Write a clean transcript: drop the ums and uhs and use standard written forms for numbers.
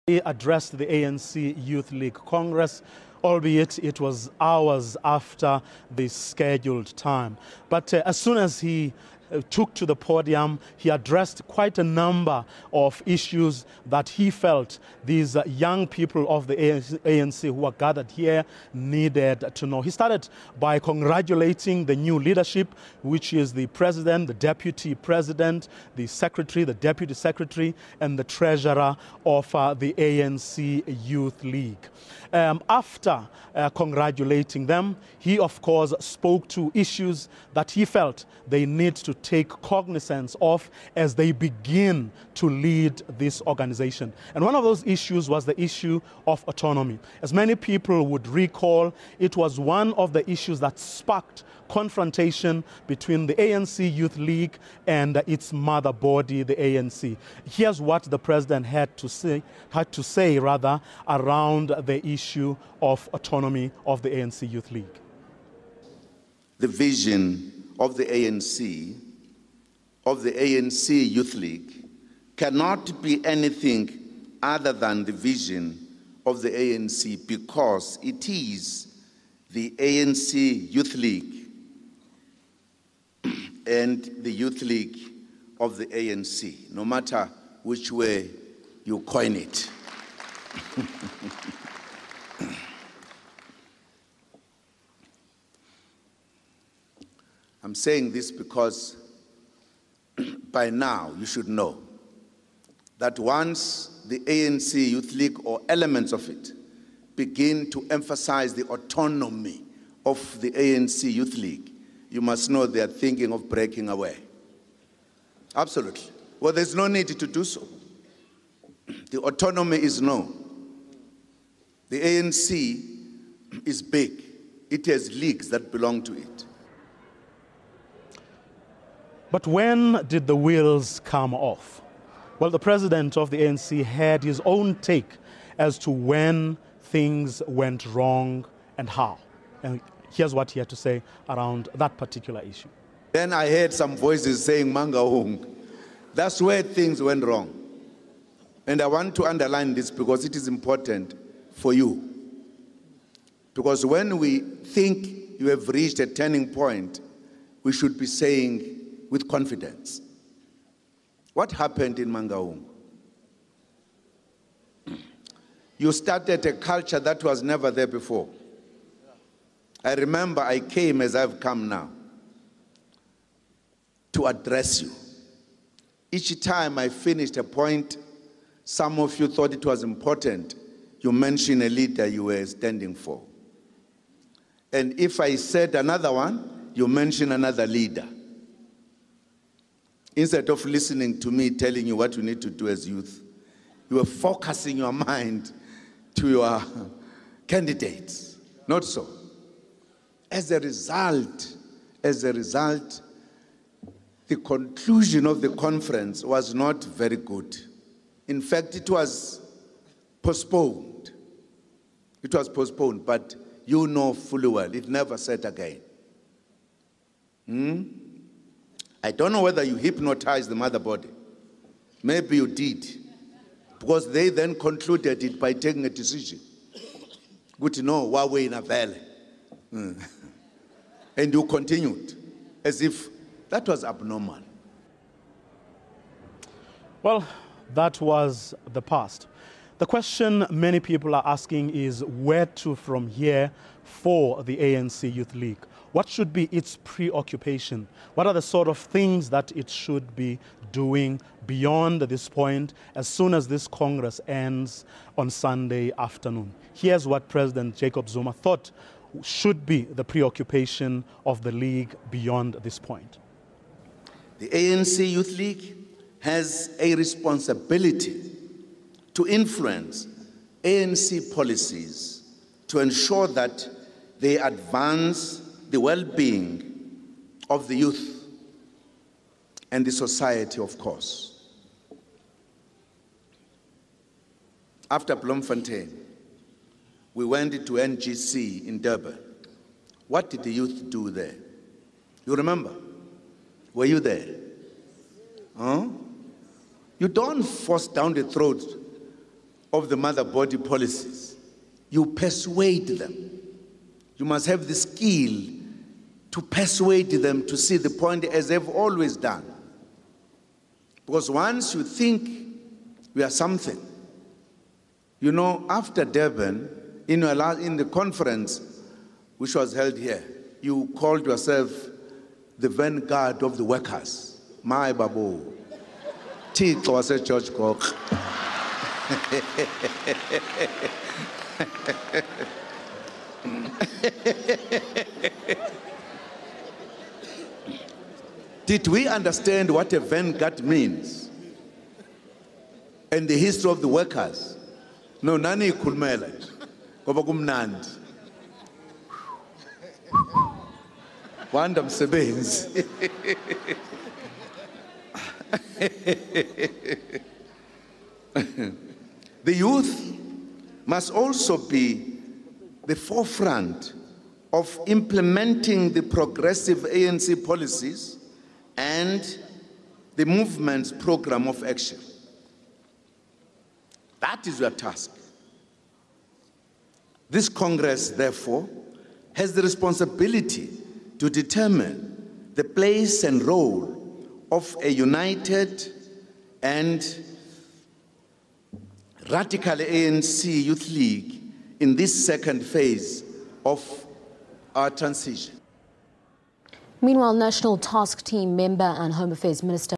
He addressed the ANC Youth League Congress, albeit it was hours after the scheduled time. But as soon as he took to the podium, he addressed quite a number of issues that he felt these young people of the ANC who were gathered here needed to know. He started by congratulating the new leadership, which is the president, the deputy president, the secretary, the deputy secretary, and the treasurer of the ANC Youth League. After congratulating them, he of course spoke to issues that he felt they need to take cognizance of as they begin to lead this organization. And one of those issues was the issue of autonomy. As many people would recall, it was one of the issues that sparked confrontation between the ANC Youth League and its mother body, the ANC. Here's what the president had to say around the issue of autonomy of the ANC Youth League. The vision of the ANC Youth League cannot be anything other than the vision of the ANC, because it is the ANC Youth League and the Youth League of the ANC, no matter which way you coin it. I'm saying this because by now you should know that once the ANC Youth League or elements of it begin to emphasize the autonomy of the ANC Youth League, you must know they are thinking of breaking away. Absolutely. Well, there's no need to do so. The autonomy is known. The ANC is big. It has leagues that belong to it. But when did the wheels come off? Well, the president of the ANC had his own take as to when things went wrong and how. And here's what he had to say around that particular issue. Then I heard some voices saying, Mangaung. That's where things went wrong. And I want to underline this because it is important for you. Because when we think you have reached a turning point, we should be saying with confidence, what happened in Mangaung? You started a culture that was never there before. I remember I came as I've come now to address you. Each time I finished a point, some of you thought it was important, you mentioned a leader you were standing for. And if I said another one, you mentioned another leader. Instead of listening to me telling you what you need to do as youth, you were focusing your mind to your candidates. Not so. As a result, the conclusion of the conference was not very good. In fact, it was postponed. It was postponed, but you know fully well, it never said again. I don't know whether you hypnotized the mother body. Maybe you did. Because they then concluded it by taking a decision. Good to know, Huawei in a valley. And you continued, as if that was abnormal. Well, that was the past. The question many people are asking is where to from here for the ANC Youth League. What should be its preoccupation? What are the sort of things that it should be doing beyond this point as soon as this Congress ends on Sunday afternoon? Here's what President Jacob Zuma thought should be the preoccupation of the League beyond this point. The ANC Youth League has a responsibility to influence ANC policies to ensure that they advance the well-being of the youth and the society, of course. After Bloemfontein, we went to NGC in Durban. What did the youth do there? You remember? Were you there? Huh? You don't force down the throat of the mother body policies. You persuade them. You must have the skill to persuade them to see the point as they've always done. Because once you think we are something, you know, after Durban, in the conference which was held here, you called yourself the vanguard of the workers. My babu. Tixo wase George Koch. Did we understand what a vanguard means? And the history of the workers? No, nani ikhulumela nje. Ngoba kumnandi. Wanda msebenzi. The youth must also be the forefront of implementing the progressive ANC policies and the movement's program of action. That is your task. This Congress, therefore, has the responsibility to determine the place and role of a united and radical ANC Youth League in this second phase of our transition. Meanwhile, National Task Team member and Home Affairs Minister